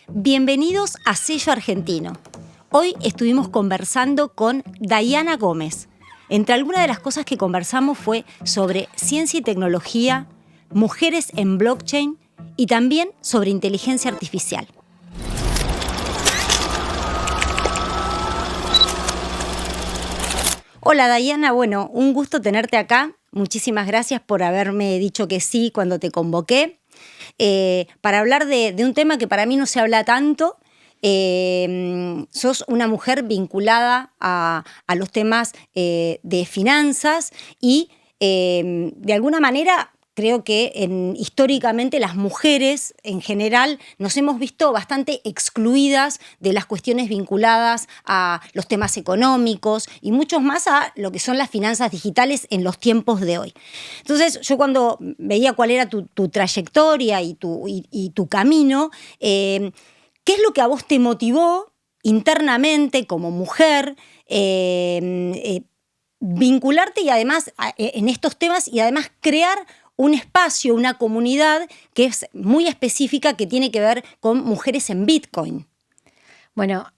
Bienvenidos a Sello Argentino. Hoy estuvimos conversando con Dayana Gómez. Entre algunas de las cosas que conversamos fue sobre ciencia y tecnología, mujeres en blockchain y también sobre inteligencia artificial. Hola Dayana, bueno, un gusto tenerte acá. Muchísimas gracias por haberme dicho que sí cuando te convoqué. Para hablar de un tema que para mí no se habla tanto. Sos una mujer vinculada a los temas de finanzas y de alguna manera creo que históricamente las mujeres en general nos hemos visto bastante excluidas de las cuestiones vinculadas a los temas económicos y muchos más a lo que son las finanzas digitales en los tiempos de hoy. Entonces yo cuando veía cuál era tu trayectoria y tu camino, ¿qué es lo que a vos te motivó internamente como mujer vincularte y además en estos temas y además crear un espacio, una comunidad que es muy específica que tiene que ver con mujeres en Bitcoin? Bueno,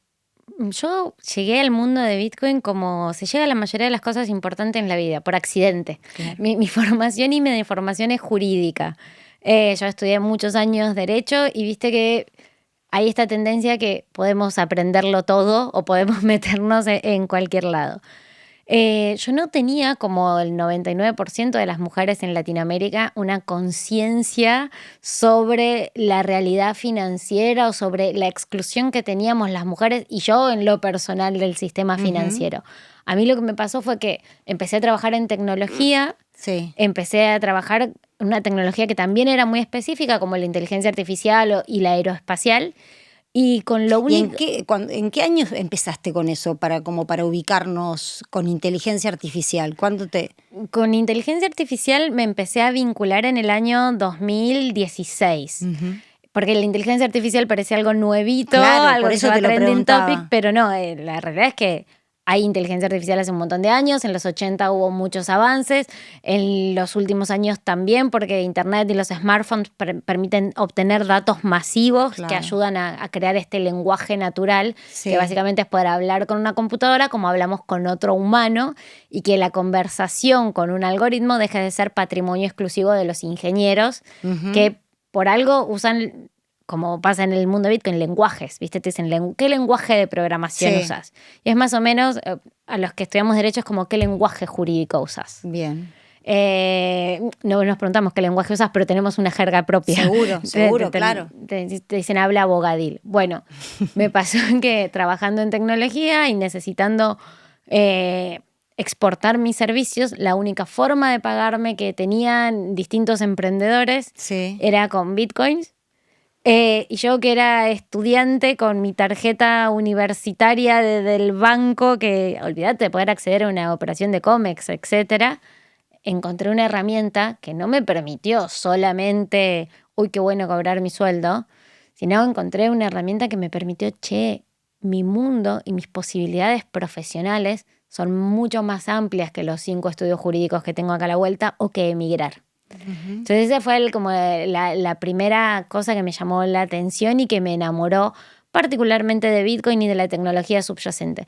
yo llegué al mundo de Bitcoin como se llega a la mayoría de las cosas importantes en la vida, por accidente. Claro. Mi formación y mi formación es jurídica. Yo estudié muchos años Derecho y viste que hay esta tendencia que podemos aprenderlo todo o podemos meternos en cualquier lado. Yo no tenía, como el 99% de las mujeres en Latinoamérica, una conciencia sobre la realidad financiera o sobre la exclusión que teníamos las mujeres y yo en lo personal del sistema financiero. A mí lo que me pasó fue que empecé a trabajar en tecnología, Sí. empecé a trabajar en una tecnología que también era muy específica, como la inteligencia artificial y la aeroespacial. Y con lo ¿Y único... en qué años empezaste con eso para ubicarnos con inteligencia artificial? ¿Cuándo te...? Con inteligencia artificial me empecé a vincular en el año 2016. Porque la inteligencia artificial parecía algo nuevito, Claro, algo por que eso se va te lo trending preguntaba. topic, pero no, la realidad es que hay inteligencia artificial hace un montón de años, en los 80 hubo muchos avances, en los últimos años también, porque Internet y los smartphones permiten obtener datos masivos Claro. que ayudan a crear este lenguaje natural, Sí. que básicamente es poder hablar con una computadora como hablamos con otro humano y que la conversación con un algoritmo deje de ser patrimonio exclusivo de los ingenieros que por algo usan, como pasa en el mundo de Bitcoin, lenguajes, ¿viste? Te dicen, ¿qué lenguaje de programación Sí. usas? Y es más o menos, a los que estudiamos Derecho, es como, ¿qué lenguaje jurídico usas? Bien. No nos preguntamos qué lenguaje usas, pero tenemos una jerga propia. Seguro, claro. Te dicen, habla abogadil. Bueno, me pasó que trabajando en tecnología y necesitando exportar mis servicios, la única forma de pagarme que tenían distintos emprendedores Sí. era con bitcoins. Y yo que era estudiante con mi tarjeta universitaria del banco, que olvídate de poder acceder a una operación de Comex, etcétera, encontré una herramienta que no me permitió solamente, uy, qué bueno cobrar mi sueldo, sino encontré una herramienta que me permitió, mi mundo y mis posibilidades profesionales son mucho más amplias que los 5 estudios jurídicos que tengo acá a la vuelta o que emigrar. Entonces esa fue como la primera cosa que me llamó la atención y que me enamoró particularmente de Bitcoin y de la tecnología subyacente.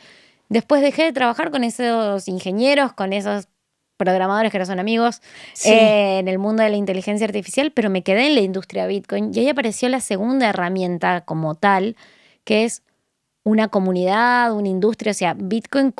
Después dejé de trabajar con esos ingenieros, con esos programadores que ahora son amigos, Sí. en el mundo de la inteligencia artificial, pero me quedé en la industria Bitcoin y ahí apareció la segunda herramienta como tal, que es una comunidad, una industria, o sea, Bitcoin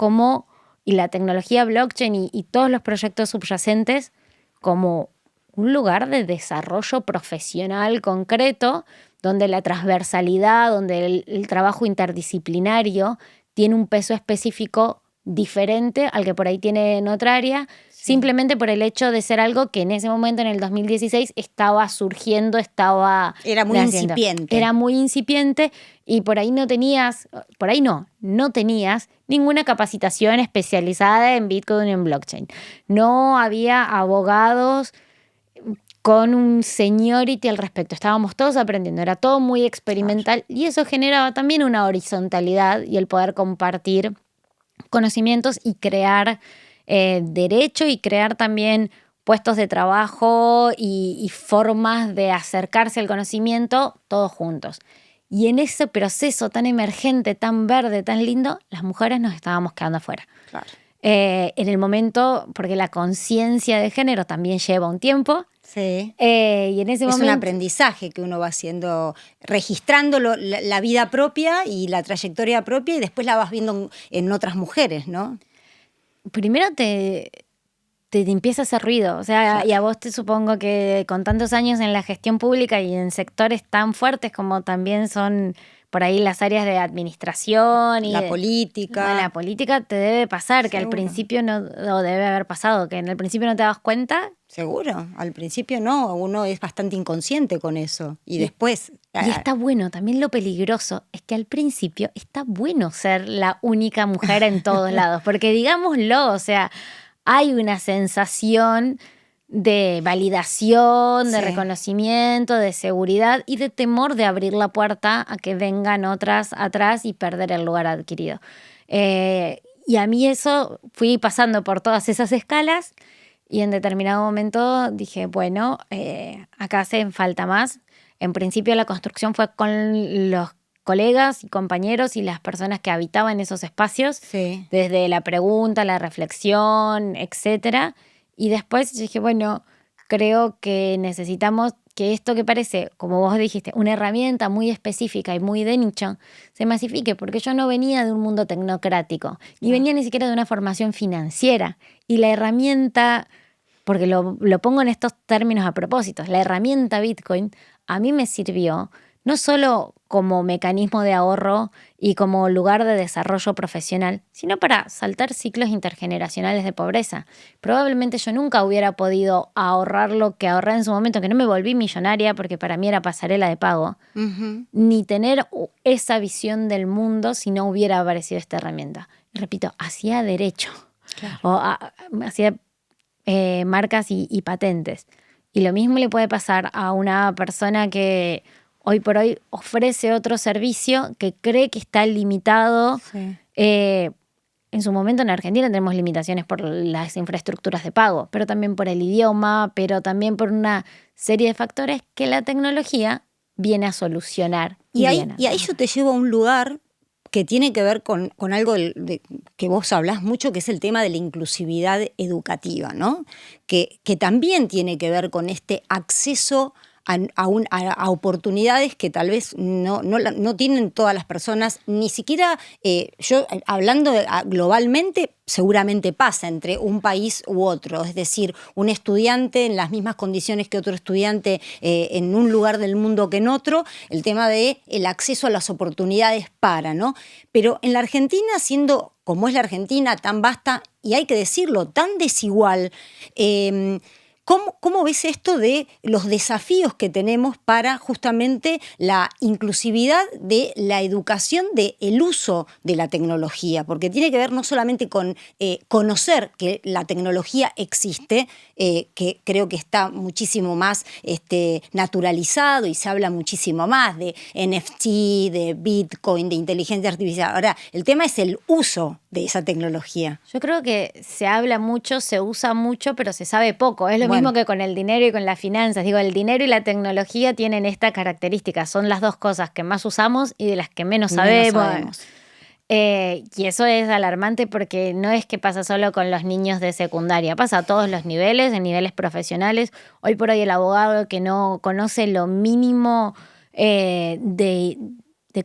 y la tecnología blockchain y todos los proyectos subyacentes como un lugar de desarrollo profesional concreto, donde la transversalidad, donde el trabajo interdisciplinario tiene un peso específico diferente al que por ahí tiene en otra área, simplemente por el hecho de ser algo que en ese momento, en el 2016, estaba surgiendo, Era muy naciendo. incipiente. Era muy incipiente y por ahí no tenías ninguna capacitación especializada en Bitcoin y en blockchain. No había abogados con un seniority al respecto. Estábamos todos aprendiendo, era todo muy experimental y eso generaba también una horizontalidad y el poder compartir conocimientos y crear derecho y crear también puestos de trabajo y formas de acercarse al conocimiento todos juntos. Y en ese proceso tan emergente, tan verde, tan lindo, las mujeres nos estábamos quedando afuera. Claro. En el momento, porque la conciencia de género también lleva un tiempo. Sí. Y en ese Es momento, un aprendizaje que uno va haciendo, registrando la vida propia y la trayectoria propia, y después la vas viendo en otras mujeres, ¿no? primero te empieza a hacer ruido. O sea, Claro. y a vos te supongo que con tantos años en la gestión pública y en sectores tan fuertes como también son por ahí las áreas de administración y La política. la política, te debe pasar que al Seguro. principio no, o debe haber pasado, que en el principio no te das cuenta. Seguro, al principio no, uno es bastante inconsciente con eso. Y después... Y está bueno, también lo peligroso es que al principio está bueno ser la única mujer en todos lados, porque digámoslo, o sea, hay una sensación de validación, de Sí. reconocimiento, de seguridad y de temor de abrir la puerta a que vengan otras atrás y perder el lugar adquirido. Y a mí eso, fui pasando por todas esas escalas y en determinado momento dije, bueno, acá hacen falta más. En principio la construcción fue con los colegas y compañeros y las personas que habitaban esos espacios, Sí. desde la pregunta, la reflexión, etcétera. Y después dije, bueno, creo que necesitamos que esto que parece, como vos dijiste, una herramienta muy específica y muy de nicho, se masifique, porque yo no venía de un mundo tecnocrático, ni venía ni siquiera de una formación financiera. Y la herramienta, porque lo pongo en estos términos a propósito, la herramienta Bitcoin a mí me sirvió no solo como mecanismo de ahorro y como lugar de desarrollo profesional, sino para saltar ciclos intergeneracionales de pobreza. Probablemente yo nunca hubiera podido ahorrar lo que ahorré en su momento, que no me volví millonaria porque para mí era pasarela de pago, ni tener esa visión del mundo si no hubiera aparecido esta herramienta. Repito, hacía derecho, o hacía marcas y patentes. Y lo mismo le puede pasar a una persona que hoy por hoy ofrece otro servicio que cree que está limitado. Sí. En su momento en Argentina tenemos limitaciones por las infraestructuras de pago, pero también por el idioma, pero también por una serie de factores que la tecnología viene a solucionar. Y ahí yo te llevo a un lugar que tiene que ver con algo que vos hablás mucho, que es el tema de la inclusividad educativa, ¿no? Que también tiene que ver con este acceso a oportunidades que tal vez no tienen todas las personas, ni siquiera, yo hablando globalmente, seguramente pasa entre un país u otro, es decir, un estudiante en las mismas condiciones que otro estudiante en un lugar del mundo que en otro, el tema de el acceso a las oportunidades ¿no? Pero en la Argentina, siendo como es la Argentina, tan vasta, y hay que decirlo, tan desigual, ¿cómo ves esto de los desafíos que tenemos para justamente la inclusividad de la educación, del uso de la tecnología? Porque tiene que ver no solamente con conocer que la tecnología existe, que creo que está muchísimo más naturalizado y se habla muchísimo más de NFT, de Bitcoin, de inteligencia artificial. Ahora, el tema es el uso de esa tecnología. Yo creo que se habla mucho, se usa mucho, pero se sabe poco. Es lo mismo que con el dinero y con las finanzas. Digo, el dinero y la tecnología tienen esta característica. Son las dos cosas que más usamos y de las que menos sabemos. Y eso es alarmante porque no es que pasa solo con los niños de secundaria, pasa a todos los niveles, en niveles profesionales. Hoy por hoy el abogado que no conoce lo mínimo de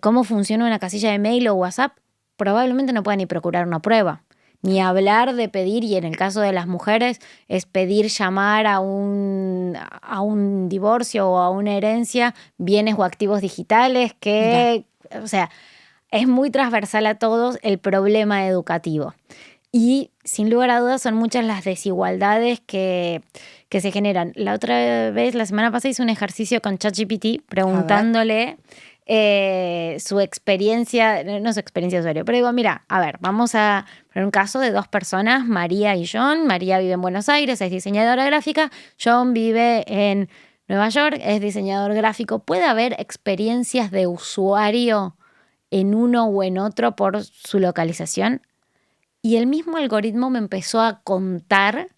cómo funciona una casilla de mail o WhatsApp, probablemente no pueda ni procurar una prueba. Ni hablar de pedir, y en el caso de las mujeres, es pedir llamar a un divorcio o a una herencia, bienes o activos digitales que, o sea, es muy transversal a todos el problema educativo. Y sin lugar a dudas son muchas las desigualdades que se generan. La otra vez, la semana pasada, hice un ejercicio con ChatGPT preguntándole su experiencia, no su experiencia de usuario, pero digo, mira, a ver, vamos a poner un caso de dos personas, María y John. María vive en Buenos Aires, es diseñadora gráfica. John vive en Nueva York, es diseñador gráfico. ¿Puede haber experiencias de usuario en uno o en otro por su localización? Y el mismo algoritmo me empezó a contar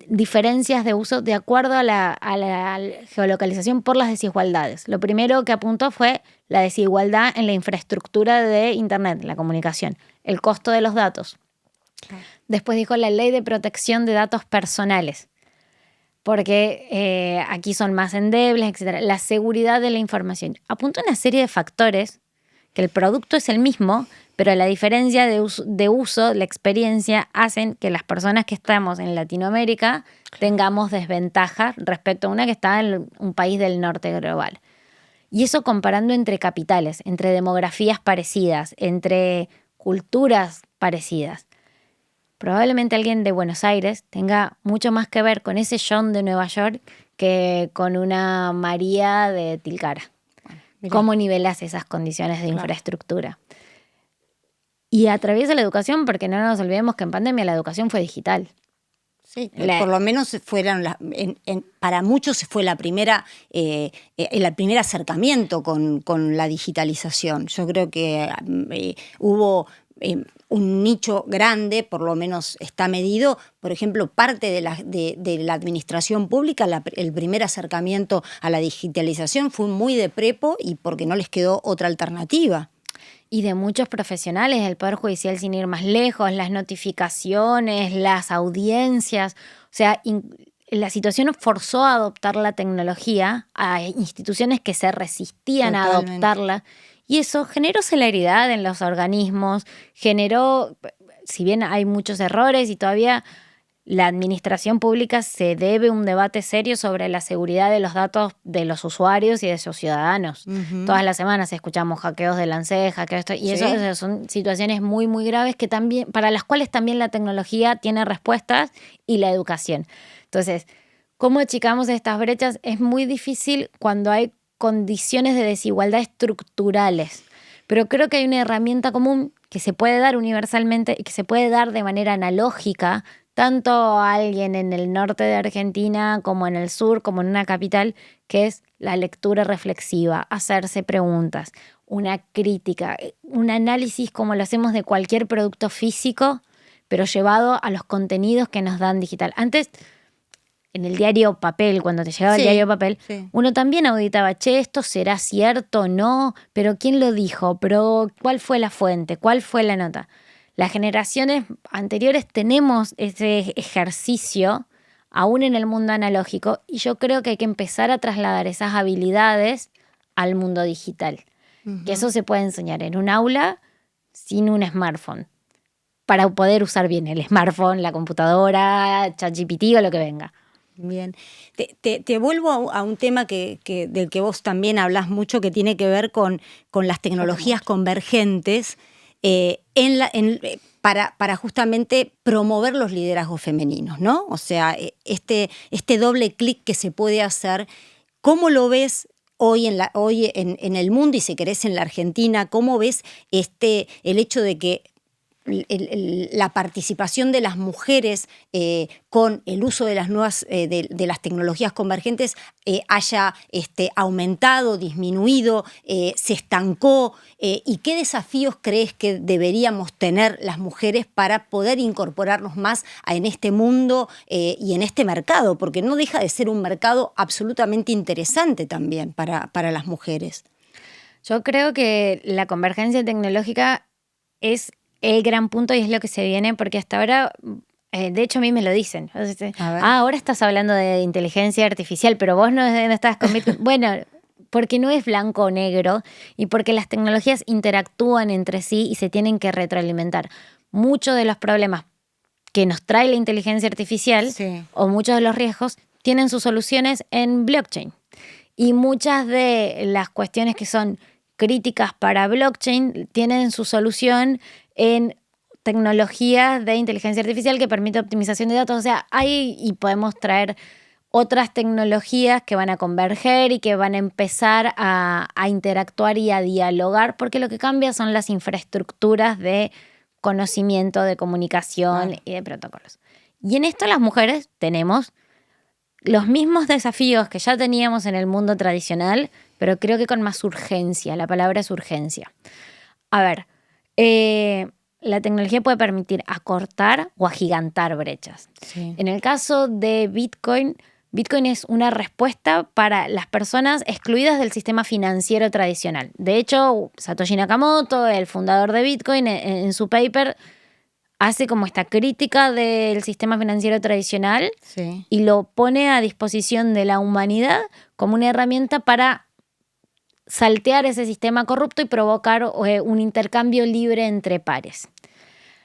diferencias de uso de acuerdo a la geolocalización por las desigualdades. Lo primero que apuntó fue la desigualdad en la infraestructura de Internet, la comunicación, el costo de los datos. Claro. Después dijo la ley de protección de datos personales, porque aquí son más endebles, etc. La seguridad de la información. Apunta una serie de factores que el producto es el mismo, pero la diferencia de uso, la experiencia, hacen que las personas que estamos en Latinoamérica tengamos desventaja respecto a una que está en un país del norte global. Y eso comparando entre capitales, entre demografías parecidas, entre culturas parecidas. Probablemente alguien de Buenos Aires tenga mucho más que ver con ese John de Nueva York que con una María de Tilcara. Bueno, ¿cómo nivelas esas condiciones de infraestructura? Y atraviesa la educación, porque no nos olvidemos que en pandemia la educación fue digital. Sí, por lo menos fueron para muchos fue el primer acercamiento con la digitalización. Yo creo que hubo un nicho grande, por lo menos está medido. Por ejemplo, parte de la administración pública, el primer acercamiento a la digitalización fue muy de prepo y porque no les quedó otra alternativa. Y de muchos profesionales del Poder Judicial, sin ir más lejos, las notificaciones, las audiencias. O sea, la situación forzó a adoptar la tecnología a instituciones que se resistían a adoptarla. Y eso generó celeridad en los organismos, generó, si bien hay muchos errores y todavía la administración pública se debe un debate serio sobre la seguridad de los datos de los usuarios y de sus ciudadanos. Uh-huh. Todas las semanas escuchamos hackeos de ANSES, hackeos y ¿sí? Eso son situaciones muy, muy graves que también, para las cuales también la tecnología tiene respuestas y la educación. Entonces, ¿cómo achicamos estas brechas? Es muy difícil cuando hay condiciones de desigualdad estructurales. Pero creo que hay una herramienta común que se puede dar universalmente y que se puede dar de manera analógica tanto a alguien en el norte de Argentina como en el sur, como en una capital, que es la lectura reflexiva, hacerse preguntas, una crítica, un análisis como lo hacemos de cualquier producto físico, pero llevado a los contenidos que nos dan digital. Antes, en el diario papel, cuando te llegaba el diario papel, uno también auditaba, esto será cierto o no, pero ¿quién lo dijo? Pero ¿cuál fue la fuente? ¿Cuál fue la nota? Las generaciones anteriores tenemos ese ejercicio aún en el mundo analógico y yo creo que hay que empezar a trasladar esas habilidades al mundo digital. Uh-huh. Que eso se puede enseñar en un aula sin un smartphone para poder usar bien el smartphone, la computadora, ChatGPT o lo que venga. Bien. Te vuelvo a un tema del que vos también hablás mucho, que tiene que ver con las tecnologías convergentes. Para justamente promover los liderazgos femeninos, ¿no? O sea, este doble clic que se puede hacer, ¿cómo lo ves hoy en el mundo y si querés en la Argentina? ¿Cómo ves el hecho de que la participación de las mujeres con el uso de las nuevas de las tecnologías convergentes haya aumentado, disminuido, se estancó? ¿Y qué desafíos crees que deberíamos tener las mujeres para poder incorporarnos más en este mundo y en este mercado? Porque no deja de ser un mercado absolutamente interesante también para las mujeres. Yo creo que la convergencia tecnológica es el gran punto y es lo que se viene, porque hasta ahora, de hecho a mí me lo dicen. Ahora estás hablando de inteligencia artificial, pero vos no estás conmigo. Bueno, porque no es blanco o negro y porque las tecnologías interactúan entre sí y se tienen que retroalimentar. Muchos de los problemas que nos trae la inteligencia artificial o muchos de los riesgos tienen sus soluciones en blockchain. Y muchas de las cuestiones que son críticas para blockchain tienen su solución en tecnologías de inteligencia artificial que permite optimización de datos. O sea, y podemos traer otras tecnologías que van a converger y que van a empezar a interactuar y a dialogar, porque lo que cambia son las infraestructuras de conocimiento, de comunicación y de protocolos. Y en esto las mujeres tenemos los mismos desafíos que ya teníamos en el mundo tradicional, pero creo que con más urgencia. La palabra es urgencia. A ver, la tecnología puede permitir acortar o agigantar brechas. Sí. En el caso de Bitcoin, Bitcoin es una respuesta para las personas excluidas del sistema financiero tradicional. De hecho, Satoshi Nakamoto, el fundador de Bitcoin, en su paper hace como esta crítica del sistema financiero tradicional Sí. y lo pone a disposición de la humanidad como una herramienta para saltear ese sistema corrupto y provocar un intercambio libre entre pares.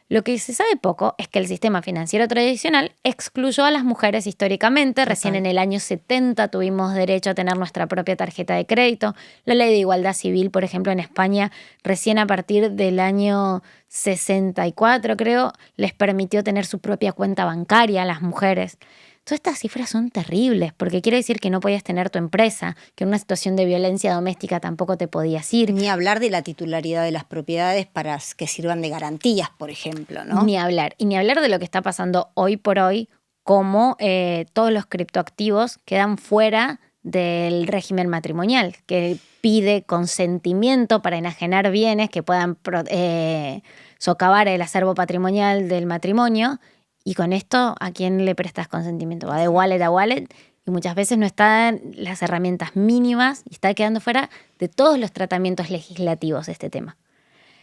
Lo que se sabe poco es que el sistema financiero tradicional excluyó a las mujeres históricamente. Total. Recién en el año 70 tuvimos derecho a tener nuestra propia tarjeta de crédito. La ley de igualdad civil, por ejemplo, en España, recién a partir del año 64, creo, les permitió tener su propia cuenta bancaria a las mujeres. Todas estas cifras son terribles, porque quiere decir que no podías tener tu empresa, que en una situación de violencia doméstica tampoco te podías ir. Ni hablar de la titularidad de las propiedades para que sirvan de garantías, por ejemplo, ¿no? Ni hablar. Y ni hablar de lo que está pasando hoy por hoy, como todos los criptoactivos quedan fuera del régimen matrimonial, que pide consentimiento para enajenar bienes que puedan socavar el acervo patrimonial del matrimonio. Y con esto, ¿a quién le prestas consentimiento? Va de wallet a wallet y muchas veces no están las herramientas mínimas y está quedando fuera de todos los tratamientos legislativos este tema.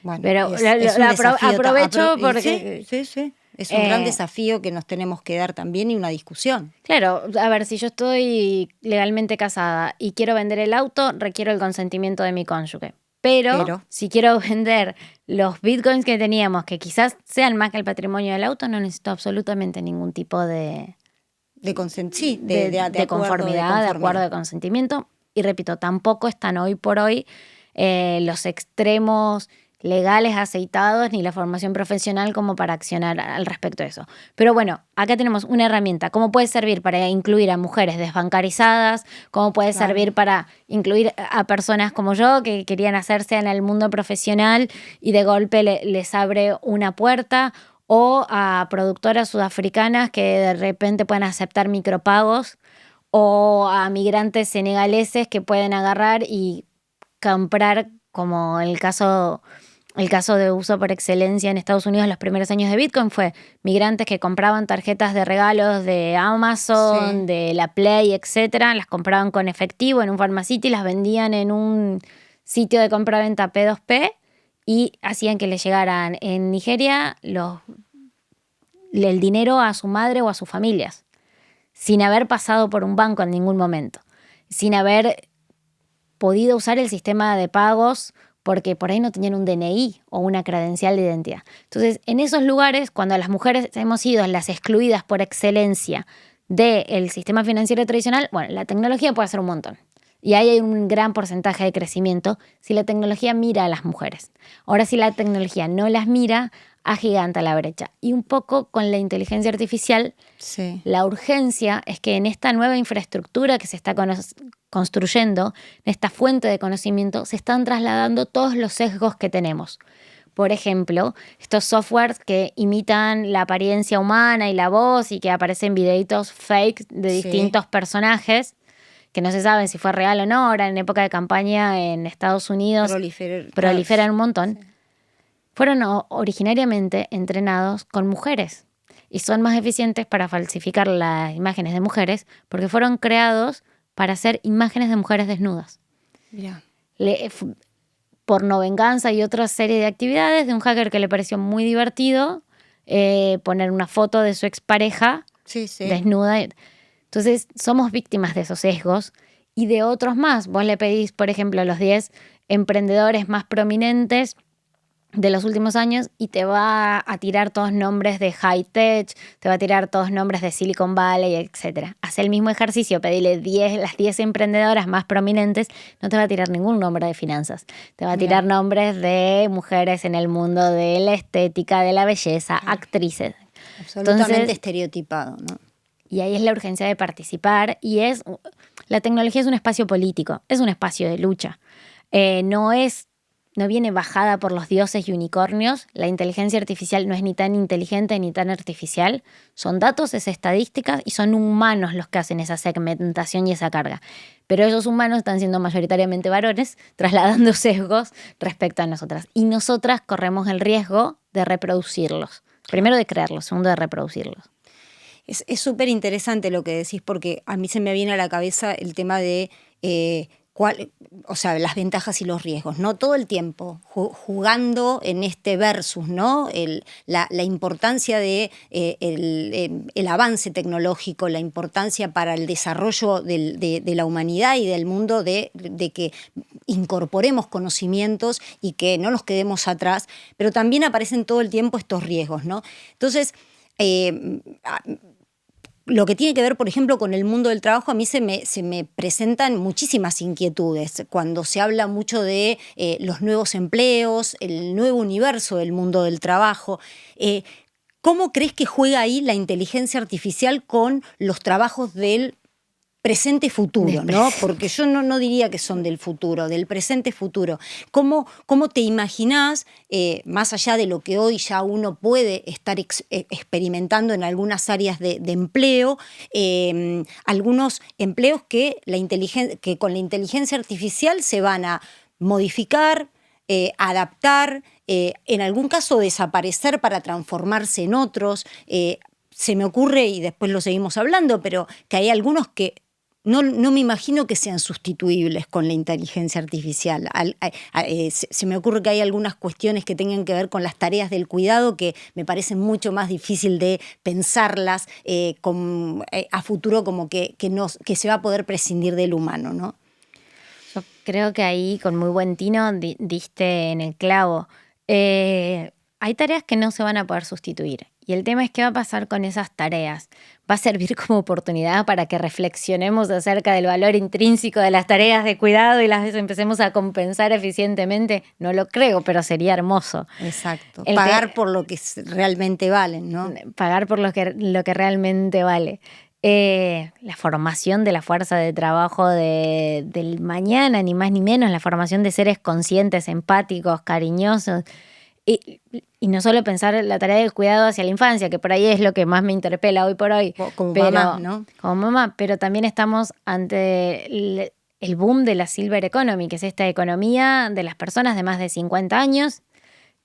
Bueno, Pero es un desafío aprovecho porque... Sí. Es un gran desafío que nos tenemos que dar también y una discusión. Claro, a ver, si yo estoy legalmente casada y quiero vender el auto, requiero el consentimiento de mi cónyuge. Pero si quiero vender los bitcoins que teníamos, que quizás sean más que el patrimonio del auto, no necesito absolutamente ningún tipo de conformidad, de acuerdo de consentimiento. Y repito, tampoco están hoy por hoy los extremos legales aceitados ni la formación profesional como para accionar al respecto de eso. Pero bueno, acá tenemos una herramienta. ¿Cómo puede servir para incluir a mujeres desbancarizadas? ¿Cómo puede servir para incluir a personas como yo que querían hacerse en el mundo profesional y de golpe les abre una puerta? O a productoras sudafricanas que de repente pueden aceptar micropagos, o a migrantes senegaleses que pueden agarrar y comprar, como el caso de uso por excelencia en Estados Unidos en los primeros años de Bitcoin fue migrantes que compraban tarjetas de regalos de Amazon, de la Play, etcétera, las compraban con efectivo en un Pharmacity, las vendían en un sitio de compra-venta P2P y hacían que le llegaran en Nigeria el dinero a su madre o a sus familias, sin haber pasado por un banco en ningún momento, sin haber podido usar el sistema de pagos porque por ahí no tenían un DNI o una credencial de identidad. Entonces, en esos lugares, cuando las mujeres hemos sido las excluidas por excelencia del sistema financiero tradicional, bueno, la tecnología puede hacer un montón. Y ahí hay un gran porcentaje de crecimiento si la tecnología mira a las mujeres. Ahora, si la tecnología no las mira, agiganta la brecha. Y un poco con la inteligencia artificial, la urgencia es que en esta nueva infraestructura que se está construyendo, en esta fuente de conocimiento, se están trasladando todos los sesgos que tenemos. Por ejemplo, estos softwares que imitan la apariencia humana y la voz y que aparecen videitos fake de distintos personajes, que no se sabe si fue real o no. Ahora en época de campaña en Estados Unidos proliferan un montón. Sí. Fueron originariamente entrenados con mujeres y son más eficientes para falsificar las imágenes de mujeres porque fueron creados para hacer imágenes de mujeres desnudas. Yeah. Pornovenganza y otra serie de actividades de un hacker que le pareció muy divertido poner una foto de su expareja desnuda. Entonces, somos víctimas de esos sesgos y de otros más. Vos le pedís, por ejemplo, a los 10 emprendedores más prominentes de los últimos años y te va a tirar todos nombres de high tech, te va a tirar todos nombres de Silicon Valley, etc. Haz el mismo ejercicio, pedile las 10 emprendedoras más prominentes, no te va a tirar ningún nombre de finanzas. Te va a tirar nombres de mujeres en el mundo de la estética, de la belleza, actrices. Absolutamente estereotipado, ¿no? Y ahí es la urgencia de participar y la tecnología es un espacio político, es un espacio de lucha. No viene bajada por los dioses y unicornios. La inteligencia artificial no es ni tan inteligente ni tan artificial. Son datos, es estadísticas y son humanos los que hacen esa segmentación y esa carga. Pero esos humanos están siendo mayoritariamente varones, trasladando sesgos respecto a nosotras. Y nosotras corremos el riesgo de reproducirlos. Primero de crearlos, segundo de reproducirlos. Es súper interesante lo que decís, porque a mí se me viene a la cabeza el tema de las ventajas y los riesgos, ¿no? Todo el tiempo jugando en este versus, ¿no? La importancia de el avance tecnológico, la importancia para el desarrollo de la humanidad y del mundo de que incorporemos conocimientos y que no los quedemos atrás, pero también aparecen todo el tiempo estos riesgos, ¿no? Entonces, lo que tiene que ver, por ejemplo, con el mundo del trabajo, a mí se me presentan muchísimas inquietudes cuando se habla mucho de los nuevos empleos, el nuevo universo del mundo del trabajo. ¿Cómo crees que juega ahí la inteligencia artificial con los trabajos del presente futuro, ¿no? Porque yo no diría que son del futuro, del presente futuro. ¿Cómo te imaginás, más allá de lo que hoy ya uno puede estar experimentando en algunas áreas de empleo, algunos empleos que con la inteligencia artificial se van a modificar, adaptar, en algún caso desaparecer para transformarse en otros? Se me ocurre, y después lo seguimos hablando, pero que hay algunos que no me imagino que sean sustituibles con la inteligencia artificial. Se me ocurre que hay algunas cuestiones que tengan que ver con las tareas del cuidado que me parecen mucho más difícil de pensarlas a futuro, como que se va a poder prescindir del humano, ¿no? Yo creo que ahí, con muy buen tino, diste en el clavo. Hay tareas que no se van a poder sustituir. Y el tema es qué va a pasar con esas tareas. ¿Va a servir como oportunidad para que reflexionemos acerca del valor intrínseco de las tareas de cuidado y las empecemos a compensar eficientemente? No lo creo, pero sería hermoso. Exacto. Pagar por lo que realmente valen, ¿no? Pagar por lo que realmente vale. La formación de la fuerza de trabajo del mañana, ni más ni menos, la formación de seres conscientes, empáticos, cariñosos. Y no solo pensar la tarea del cuidado hacia la infancia, que por ahí es lo que más me interpela hoy por hoy. Como mamá, ¿no? Como mamá, pero también estamos ante el boom de la Silver Economy, que es esta economía de las personas de más de 50 años,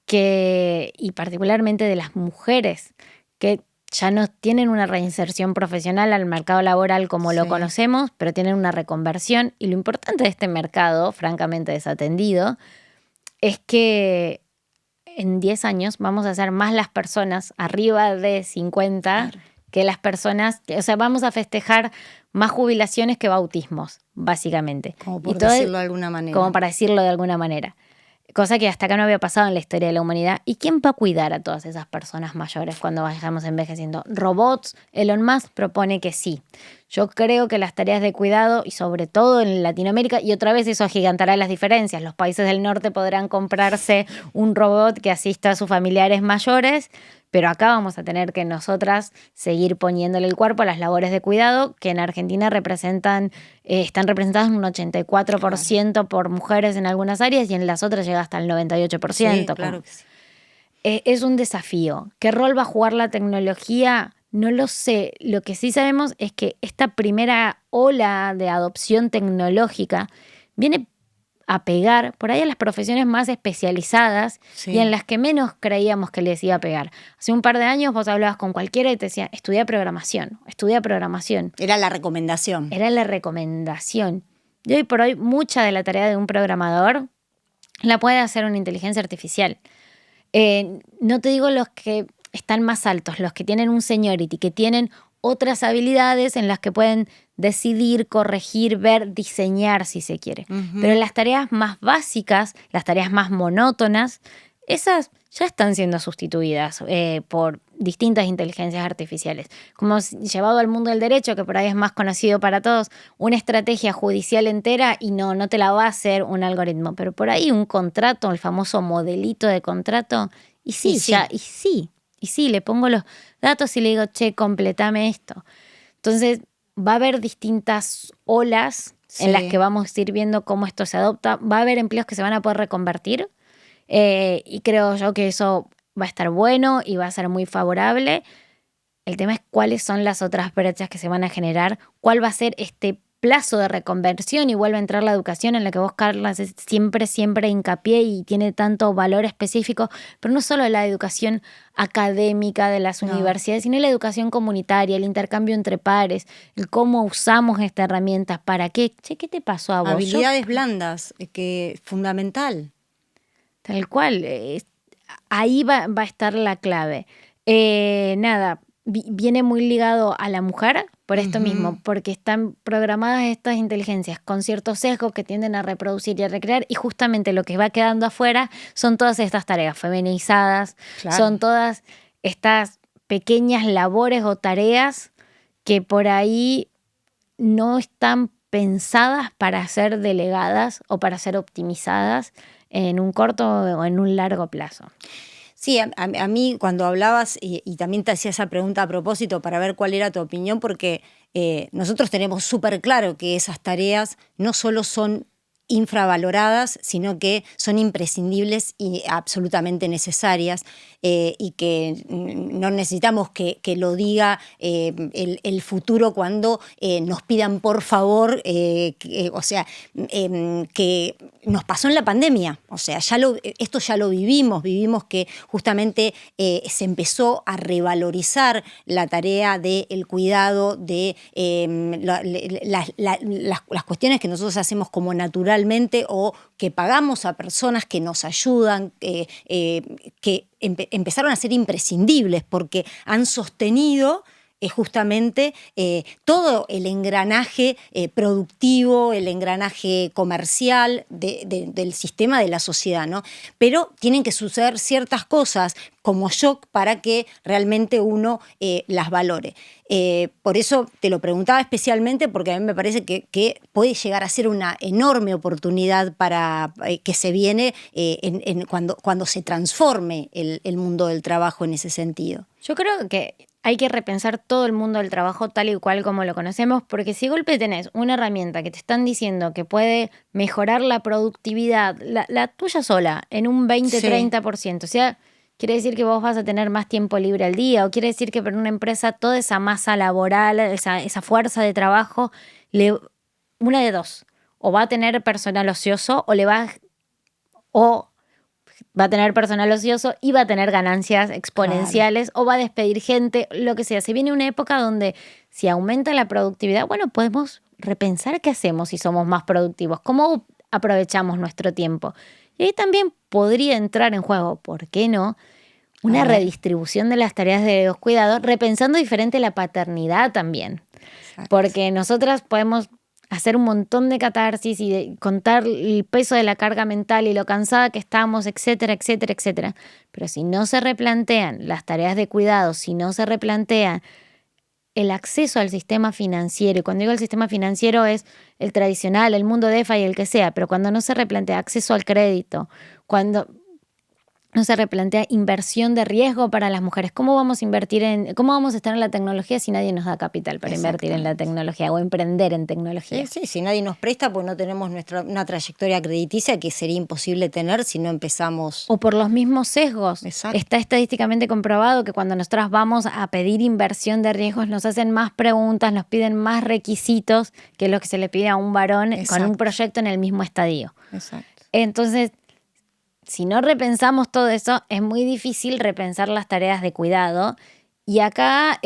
y particularmente de las mujeres, que ya no tienen una reinserción profesional al mercado laboral como lo conocemos, pero tienen una reconversión. Y lo importante de este mercado, francamente desatendido, es que en 10 años vamos a ser más las personas arriba de 50 que las personas, vamos a festejar más jubilaciones que bautismos, básicamente. Como por decirlo de alguna manera. Como para decirlo de alguna manera. Cosa que hasta acá no había pasado en la historia de la humanidad. ¿Y quién va a cuidar a todas esas personas mayores cuando vayamos envejeciendo? ¿Robots? Elon Musk propone que sí. Yo creo que las tareas de cuidado, y sobre todo en Latinoamérica, y otra vez eso agigantará las diferencias. Los países del norte podrán comprarse un robot que asista a sus familiares mayores, pero acá vamos a tener que nosotras seguir poniéndole el cuerpo a las labores de cuidado, que en Argentina están representadas un 84% por mujeres en algunas áreas y en las otras llega hasta el 98%. Sí, claro que sí. Es un desafío. ¿Qué rol va a jugar la tecnología? No lo sé. Lo que sí sabemos es que esta primera ola de adopción tecnológica viene a pegar por ahí a las profesiones más especializadas y en las que menos creíamos que les iba a pegar. Hace un par de años vos hablabas con cualquiera y te decía, estudia programación. Era la recomendación. Y hoy por hoy mucha de la tarea de un programador la puede hacer una inteligencia artificial. No te digo los que están más altos, los que tienen un seniority, que tienen otras habilidades en las que pueden decidir, corregir, ver, diseñar, si se quiere. Pero las tareas más básicas, las tareas más monótonas, esas ya están siendo sustituidas por distintas inteligencias artificiales. Como llevado al mundo del derecho, que por ahí es más conocido para todos, una estrategia judicial entera y no te la va a hacer un algoritmo. Pero por ahí un contrato, el famoso modelito de contrato, y sí, le pongo los datos y le digo, che, completame esto. Entonces, va a haber distintas olas en las que vamos a ir viendo cómo esto se adopta. Va a haber empleos que se van a poder reconvertir y creo yo que eso va a estar bueno y va a ser muy favorable. El tema es cuáles son las otras brechas que se van a generar, cuál va a ser este plazo de reconversión, y vuelve a entrar la educación en la que vos, Carla, haces siempre hincapié y tiene tanto valor específico, pero no solo la educación académica de las universidades, sino la educación comunitaria, el intercambio entre pares, el cómo usamos esta herramienta, para qué. Che, ¿qué te pasó a vos? Habilidades blandas, que fundamental. Tal cual, ahí va a estar la clave. Nada, viene muy ligado a la mujer por esto mismo, porque están programadas estas inteligencias con ciertos sesgos que tienden a reproducir y a recrear, y justamente lo que va quedando afuera son todas estas tareas feminizadas, son todas estas pequeñas labores o tareas que por ahí no están pensadas para ser delegadas o para ser optimizadas en un corto o en un largo plazo. Sí, a mí cuando hablabas, y también te hacía esa pregunta a propósito para ver cuál era tu opinión, porque nosotros tenemos súper claro que esas tareas no solo son infravaloradas, sino que son imprescindibles y absolutamente necesarias, y que no necesitamos que lo diga el futuro cuando nos pidan por favor, o sea, que nos pasó en la pandemia, o sea, esto ya lo vivimos que justamente se empezó a revalorizar la tarea del cuidado de las cuestiones que nosotros hacemos como natural, o que pagamos a personas que nos ayudan, que empezaron a ser imprescindibles porque han sostenido justamente todo el engranaje productivo, el engranaje comercial del sistema de la sociedad, ¿no? Pero tienen que suceder ciertas cosas como shock para que realmente uno las valore. Por eso te lo preguntaba especialmente, porque a mí me parece que puede llegar a ser una enorme oportunidad para que se viene cuando se transforme el mundo del trabajo en ese sentido. Yo creo que hay que repensar todo el mundo del trabajo tal y cual como lo conocemos, porque si de golpe tenés una herramienta que te están diciendo que puede mejorar la productividad, la tuya sola, en un 20-30%, o sea, quiere decir que vos vas a tener más tiempo libre al día, o quiere decir que para una empresa toda esa masa laboral, esa fuerza de trabajo, una de dos, o va a tener personal ocioso, o va a tener personal ocioso y va a tener ganancias exponenciales, o va a despedir gente, lo que sea. Se viene una época donde si aumenta la productividad, bueno, podemos repensar qué hacemos si somos más productivos, cómo aprovechamos nuestro tiempo. Y ahí también podría entrar en juego, ¿por qué no?, una redistribución de las tareas de los cuidados, repensando diferente la paternidad también. Exacto. Porque nosotras podemos hacer un montón de catarsis y contar el peso de la carga mental y lo cansada que estamos, etcétera, etcétera, etcétera. Pero si no se replantean las tareas de cuidado, si no se replantea el acceso al sistema financiero, y cuando digo el sistema financiero es el tradicional, el mundo DeFi, el que sea, pero cuando no se replantea acceso al crédito, cuando no se replantea inversión de riesgo para las mujeres. ¿Cómo vamos a estar en la tecnología si nadie nos da capital para invertir en la tecnología o emprender en tecnología? Sí, si nadie nos presta, pues no tenemos una trayectoria crediticia que sería imposible tener si no empezamos. O por los mismos sesgos. Exacto. Está estadísticamente comprobado que cuando nosotras vamos a pedir inversión de riesgos nos hacen más preguntas, nos piden más requisitos que lo que se le pide a un varón. Exacto. Con un proyecto en el mismo estadio. Exacto. Entonces, si no repensamos todo eso, es muy difícil repensar las tareas de cuidado. Y acá,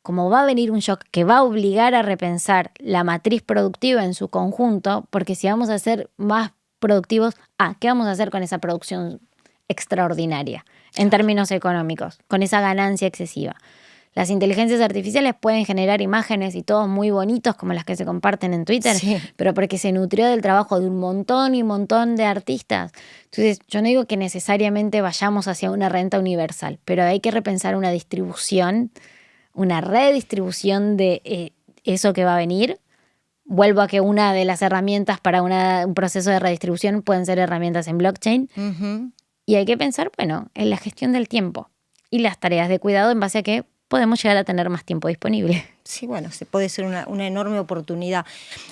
como va a venir un shock que va a obligar a repensar la matriz productiva en su conjunto, porque si vamos a ser más productivos, ¿qué vamos a hacer con esa producción extraordinaria en términos económicos, con esa ganancia excesiva? Las inteligencias artificiales pueden generar imágenes y todos muy bonitos como las que se comparten en Twitter, sí, pero porque se nutrió del trabajo de un montón y un montón de artistas. Entonces, yo no digo que necesariamente vayamos hacia una renta universal, pero hay que repensar una distribución, una redistribución de eso que va a venir. Vuelvo a que una de las herramientas para un proceso de redistribución pueden ser herramientas en blockchain. Uh-huh. Y hay que pensar, bueno, en la gestión del tiempo y las tareas de cuidado en base a que podemos llegar a tener más tiempo disponible. Sí, bueno, se puede ser una enorme oportunidad.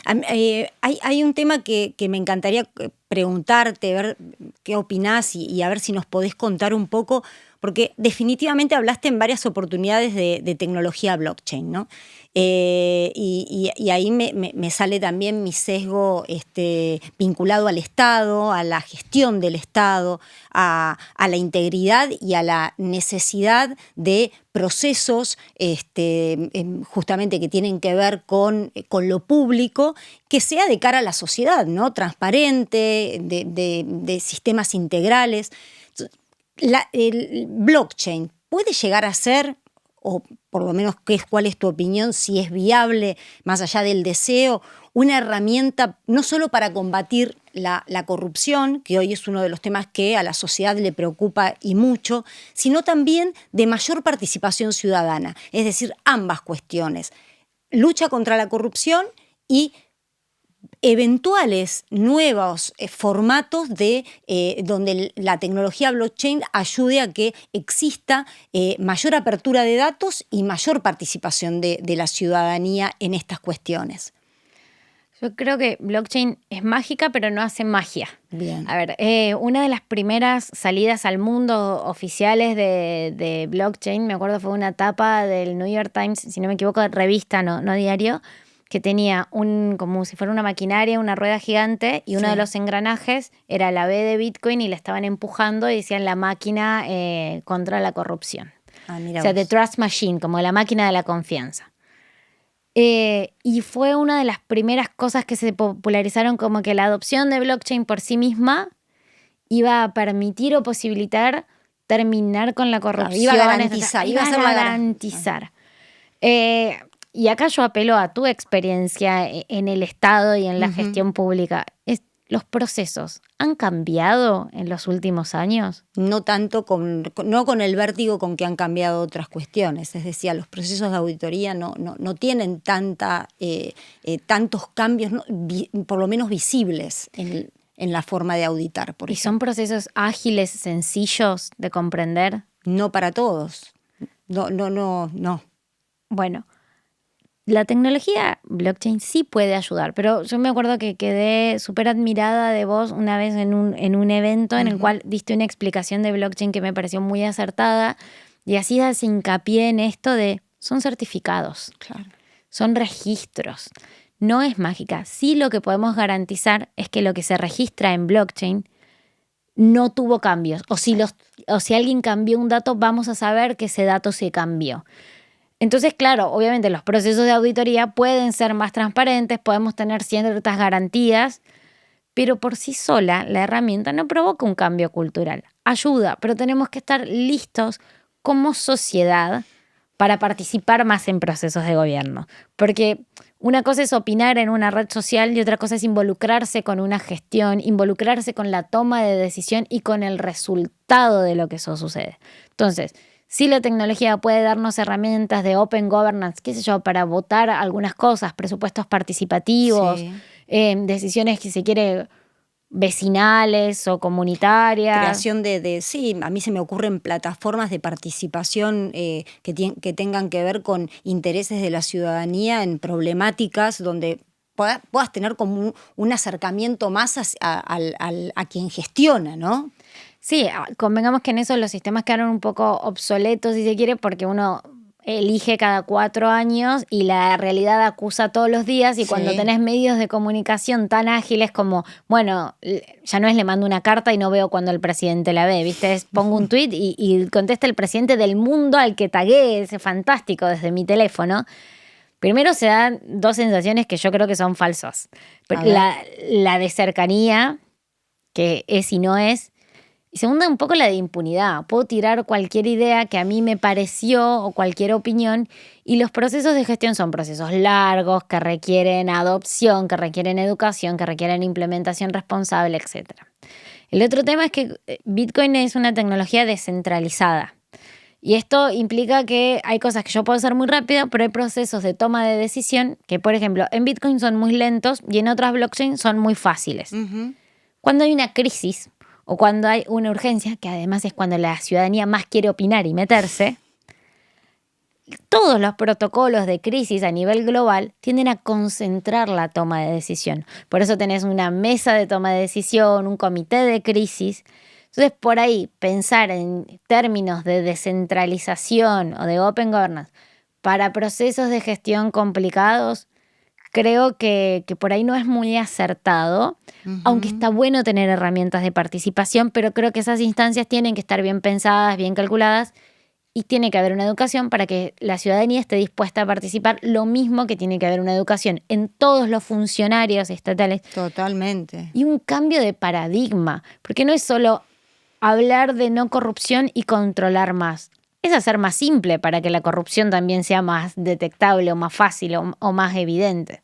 Hay un tema que me encantaría preguntarte, ver qué opinás y a ver si nos podés contar un poco, porque definitivamente hablaste en varias oportunidades de tecnología blockchain, ¿no? Y ahí me sale también mi sesgo vinculado al Estado, a la gestión del Estado, a la integridad y a la necesidad de procesos justamente que tienen que ver con lo público, que sea de cara a la sociedad, ¿no? Transparente, de sistemas integrales. El blockchain puede llegar a ser, o por lo menos cuál es tu opinión, si es viable, más allá del deseo, una herramienta no solo para combatir la corrupción, que hoy es uno de los temas que a la sociedad le preocupa y mucho, sino también de mayor participación ciudadana, es decir, ambas cuestiones, lucha contra la corrupción y eventuales nuevos formatos donde la tecnología blockchain ayude a que exista mayor apertura de datos y mayor participación de la ciudadanía en estas cuestiones. Yo creo que blockchain es mágica, pero no hace magia. Bien. A ver, una de las primeras salidas al mundo oficiales de blockchain, me acuerdo, fue una tapa del New York Times, si no me equivoco, de revista, no diario, que tenía como si fuera una maquinaria, una rueda gigante, y uno de los engranajes era la B de Bitcoin y la estaban empujando y decían la máquina contra la corrupción. Mira o sea, vos. The Trust Machine, como la máquina de la confianza. Y fue una de las primeras cosas que se popularizaron, como que la adopción de blockchain por sí misma iba a permitir o posibilitar terminar con la corrupción. Iba a garantizar. Iba a garantizar. Y acá yo apelo a tu experiencia en el Estado y en la gestión pública. ¿Los procesos han cambiado en los últimos años? No tanto no con el vértigo con que han cambiado otras cuestiones. Es decir, los procesos de auditoría no tienen tantos cambios, por lo menos visibles en la forma de auditar. ¿Y son procesos ágiles, sencillos de comprender? No para todos. No. Bueno, la tecnología blockchain sí puede ayudar, pero yo me acuerdo que quedé súper admirada de vos una vez en un evento en el cual diste una explicación de blockchain que me pareció muy acertada y así das hincapié en esto de son certificados, claro, son registros, no es mágica. Sí, lo que podemos garantizar es que lo que se registra en blockchain no tuvo cambios, o si alguien cambió un dato, vamos a saber que ese dato se cambió. Entonces, claro, obviamente los procesos de auditoría pueden ser más transparentes, podemos tener ciertas garantías, pero por sí sola la herramienta no provoca un cambio cultural. Ayuda, pero tenemos que estar listos como sociedad para participar más en procesos de gobierno. Porque una cosa es opinar en una red social y otra cosa es involucrarse con una gestión, involucrarse con la toma de decisión y con el resultado de lo que eso sucede. Entonces, sí, la tecnología puede darnos herramientas de open governance, qué sé yo, para votar algunas cosas, presupuestos participativos, sí. Decisiones que se quiere vecinales o comunitarias. Creación sí, a mí se me ocurren plataformas de participación que tengan que ver con intereses de la ciudadanía en problemáticas donde puedas tener como un acercamiento más a quien gestiona, ¿no? Sí, convengamos que en eso los sistemas quedaron un poco obsoletos, si se quiere, porque uno elige cada 4 años y la realidad acusa todos los días y cuando tenés medios de comunicación tan ágiles como, bueno, ya no es le mando una carta y no veo cuando el presidente la ve, ¿viste? Pongo un tuit y contesta el presidente del mundo al que tagué, ese fantástico desde mi teléfono. Primero se dan 2 sensaciones que yo creo que son falsas. La de cercanía, que es y no es. Y segunda, un poco la de impunidad. Puedo tirar cualquier idea que a mí me pareció o cualquier opinión y los procesos de gestión son procesos largos que requieren adopción, que requieren educación, que requieren implementación responsable, etc. El otro tema es que Bitcoin es una tecnología descentralizada. Y esto implica que hay cosas que yo puedo hacer muy rápido, pero hay procesos de toma de decisión que, por ejemplo, en Bitcoin son muy lentos y en otras blockchains son muy fáciles. Cuando hay una crisis o cuando hay una urgencia, que además es cuando la ciudadanía más quiere opinar y meterse, todos los protocolos de crisis a nivel global tienden a concentrar la toma de decisión. Por eso tenés una mesa de toma de decisión, un comité de crisis. Entonces, por ahí, pensar en términos de descentralización o de open governance para procesos de gestión complicados, creo que por ahí no es muy acertado, aunque está bueno tener herramientas de participación, pero creo que esas instancias tienen que estar bien pensadas, bien calculadas, y tiene que haber una educación para que la ciudadanía esté dispuesta a participar, lo mismo que tiene que haber una educación en todos los funcionarios estatales. Totalmente. Y un cambio de paradigma, porque no es solo hablar de no corrupción y controlar más. Es hacer más simple para que la corrupción también sea más detectable o más fácil o más evidente.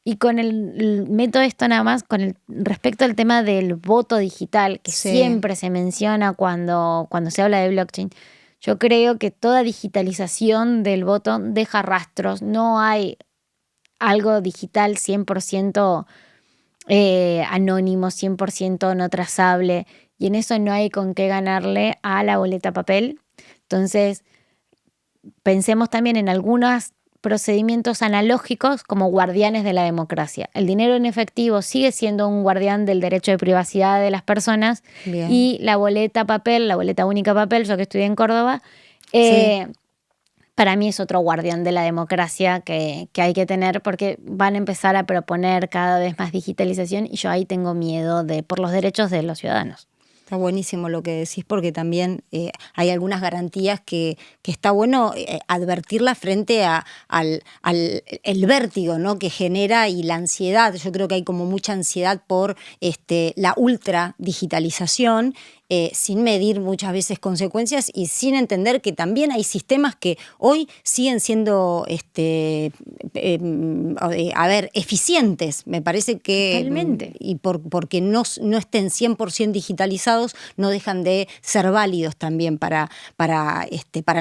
Y con el método esto nada más, respecto al tema del voto digital, que siempre se menciona cuando se habla de blockchain, yo creo que toda digitalización del voto deja rastros. No hay algo digital 100% anónimo, 100% no trazable. Y en eso no hay con qué ganarle a la boleta papel. Entonces, pensemos también en algunos procedimientos analógicos como guardianes de la democracia. El dinero en efectivo sigue siendo un guardián del derecho de privacidad de las personas. Bien. Y la boleta papel, la boleta única papel, yo que estudié en Córdoba, para mí es otro guardián de la democracia que hay que tener, porque van a empezar a proponer cada vez más digitalización y yo ahí tengo miedo por los derechos de los ciudadanos. Está buenísimo lo que decís, porque también hay algunas garantías que está bueno advertirlas frente al vértigo, ¿no?, que genera, y la ansiedad. Yo creo que hay como mucha ansiedad por la ultra digitalización, sin medir muchas veces consecuencias y sin entender que también hay sistemas que hoy siguen siendo eficientes. Me parece que totalmente. Y porque no estén 100% digitalizados, no dejan de ser válidos también para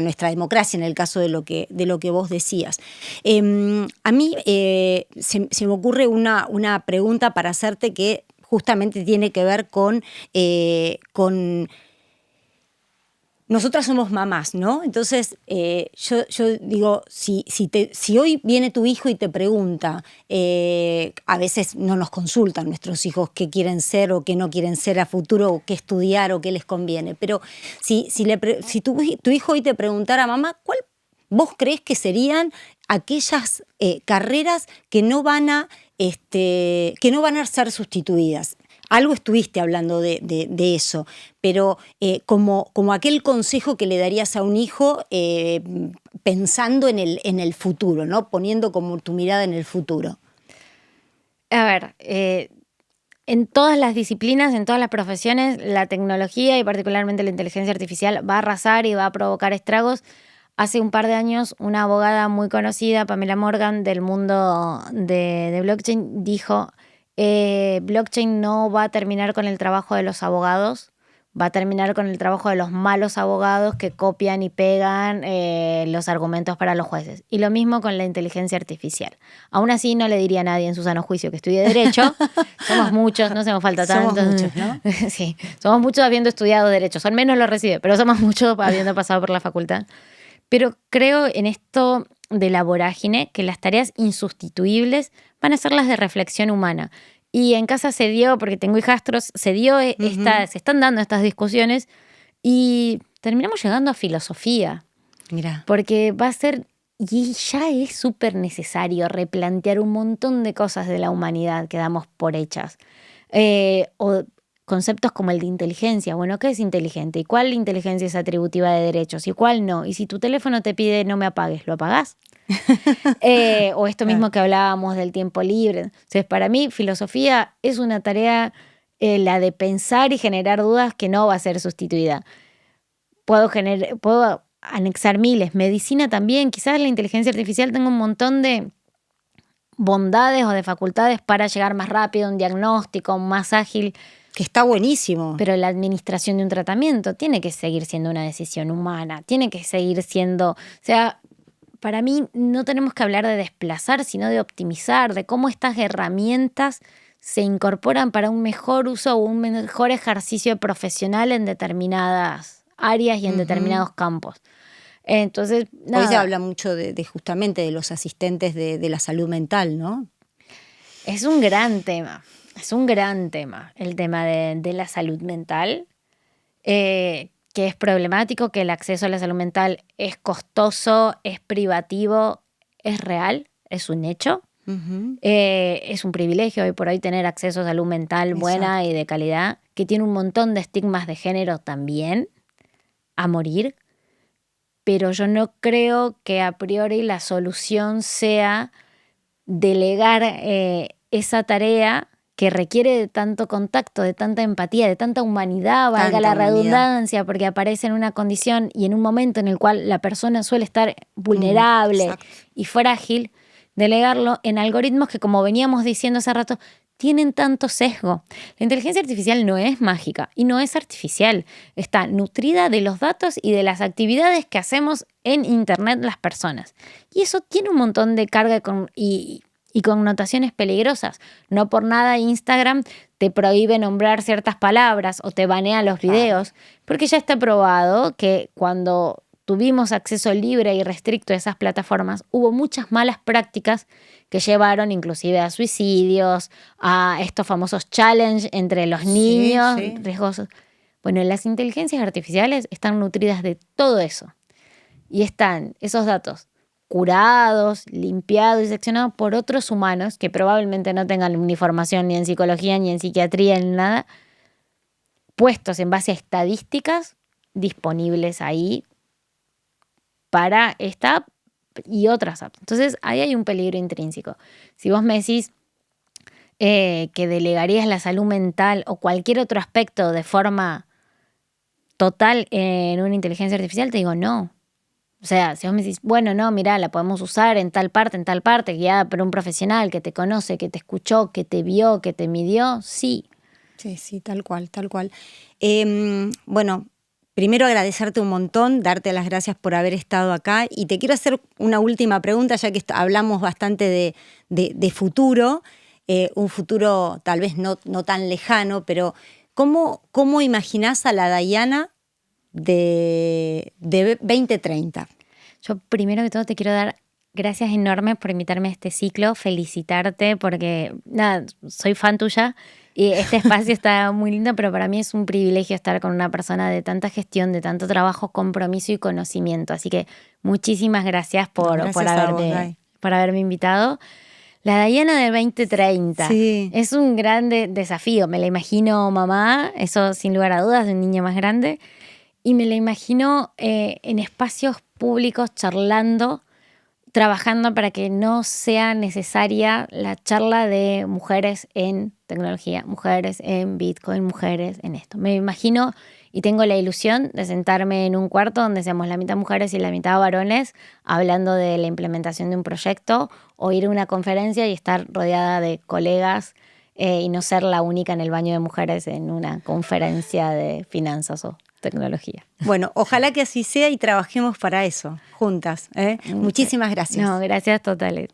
nuestra democracia, en el caso de lo que vos decías. A mí se me ocurre una pregunta para hacerte que justamente tiene que ver con nosotras somos mamás, ¿no? Entonces, yo digo, si hoy viene tu hijo y te pregunta, a veces no nos consultan nuestros hijos qué quieren ser o qué no quieren ser a futuro, o qué estudiar o qué les conviene, pero si tu hijo hoy te preguntara, mamá, ¿cuál vos crees que serían aquellas carreras que no van a ser sustituidas? Algo estuviste hablando de eso, pero como aquel consejo que le darías a un hijo pensando en el futuro, ¿no? Poniendo como tu mirada en el futuro. A ver, en todas las disciplinas, en todas las profesiones, la tecnología y particularmente la inteligencia artificial va a arrasar y va a provocar estragos. Hace un par de años, una abogada muy conocida, Pamela Morgan, del mundo de blockchain, dijo: blockchain no va a terminar con el trabajo de los abogados, va a terminar con el trabajo de los malos abogados que copian y pegan los argumentos para los jueces. Y lo mismo con la inteligencia artificial. Aún así, no le diría a nadie en su sano juicio que estudie Derecho. Somos muchos, no hacemos falta tanto. Somos muchos, ¿no? Sí, somos muchos habiendo estudiado Derecho. Son menos los recibe, pero somos muchos habiendo pasado por la facultad. Pero creo en esto de la vorágine, que las tareas insustituibles van a ser las de reflexión humana. Y en casa se dio, porque tengo hijastros, se están dando estas discusiones y terminamos llegando a filosofía. Mirá. Porque va a ser, y ya es súper necesario replantear un montón de cosas de la humanidad que damos por hechas. O conceptos como el de inteligencia. Bueno, ¿qué es inteligente? ¿Y cuál inteligencia es atributiva de derechos? ¿Y cuál no? Y si tu teléfono te pide no me apagues, ¿lo apagás? O esto mismo que hablábamos del tiempo libre. Entonces, para mí, filosofía es una tarea, la de pensar y generar dudas, que no va a ser sustituida. Puedo anexar miles. Medicina también. Quizás la inteligencia artificial tenga un montón de bondades o de facultades para llegar más rápido a un diagnóstico, más ágil. Que está buenísimo. Pero la administración de un tratamiento tiene que seguir siendo una decisión humana, tiene que seguir siendo, o sea, para mí no tenemos que hablar de desplazar, sino de optimizar, de cómo estas herramientas se incorporan para un mejor uso o un mejor ejercicio profesional en determinadas áreas y en determinados campos. Entonces, Hoy se habla mucho de justamente de los asistentes de la salud mental, ¿no? Es un gran tema, el tema de la salud mental, que es problemático, que el acceso a la salud mental es costoso, es privativo, es real, es un hecho. Uh-huh. Es un privilegio hoy por hoy tener acceso a salud mental buena. Exacto. Y de calidad, que tiene un montón de estigmas de género también, a morir. Pero yo no creo que a priori la solución sea delegar esa tarea que requiere de tanto contacto, de tanta empatía, de tanta humanidad, valga la redundancia, porque aparece en una condición y en un momento en el cual la persona suele estar vulnerable y frágil, delegarlo en algoritmos que, como veníamos diciendo hace rato, tienen tanto sesgo. La inteligencia artificial no es mágica y no es artificial. Está nutrida de los datos y de las actividades que hacemos en Internet las personas. Y eso tiene un montón de carga y connotaciones peligrosas. No por nada Instagram te prohíbe nombrar ciertas palabras o te banea los videos, porque ya está probado que cuando tuvimos acceso libre y restricto a esas plataformas, hubo muchas malas prácticas que llevaron inclusive a suicidios, a estos famosos challenge entre los niños, riesgosos. Bueno, las inteligencias artificiales están nutridas de todo eso. Y están esos datos curados, limpiados y seccionados por otros humanos que probablemente no tengan ni formación ni en psicología, ni en psiquiatría, ni nada, puestos en base a estadísticas disponibles ahí para esta app y otras apps. Entonces, ahí hay un peligro intrínseco. Si vos me decís que delegarías la salud mental o cualquier otro aspecto de forma total en una inteligencia artificial, te digo no. O sea, si vos me decís, bueno, no, mirá, la podemos usar en tal parte, guiada por un profesional que te conoce, que te escuchó, que te vio, que te midió, sí. Sí, tal cual. Bueno, primero agradecerte un montón, darte las gracias por haber estado acá y te quiero hacer una última pregunta, ya que hablamos bastante de futuro, un futuro tal vez no tan lejano, pero ¿cómo imaginás a la Dayana de 2030? Yo primero que todo te quiero dar gracias enormes por invitarme a este ciclo, felicitarte porque, nada, soy fan tuya y este espacio está muy lindo, pero para mí es un privilegio estar con una persona de tanta gestión, de tanto trabajo, compromiso y conocimiento. Así que muchísimas gracias por haberme invitado. La Dayana del 2030 es un gran desafío. Me la imagino mamá, eso sin lugar a dudas, de un niño más grande. Y me la imagino en espacios públicos charlando, trabajando para que no sea necesaria la charla de mujeres en tecnología, mujeres en Bitcoin, mujeres en esto. Me imagino y tengo la ilusión de sentarme en un cuarto donde seamos la mitad mujeres y la mitad varones hablando de la implementación de un proyecto o ir a una conferencia y estar rodeada de colegas y no ser la única en el baño de mujeres en una conferencia de finanzas o tecnología. Bueno, ojalá que así sea y trabajemos para eso, juntas. Muchísimas gracias. No, gracias totales.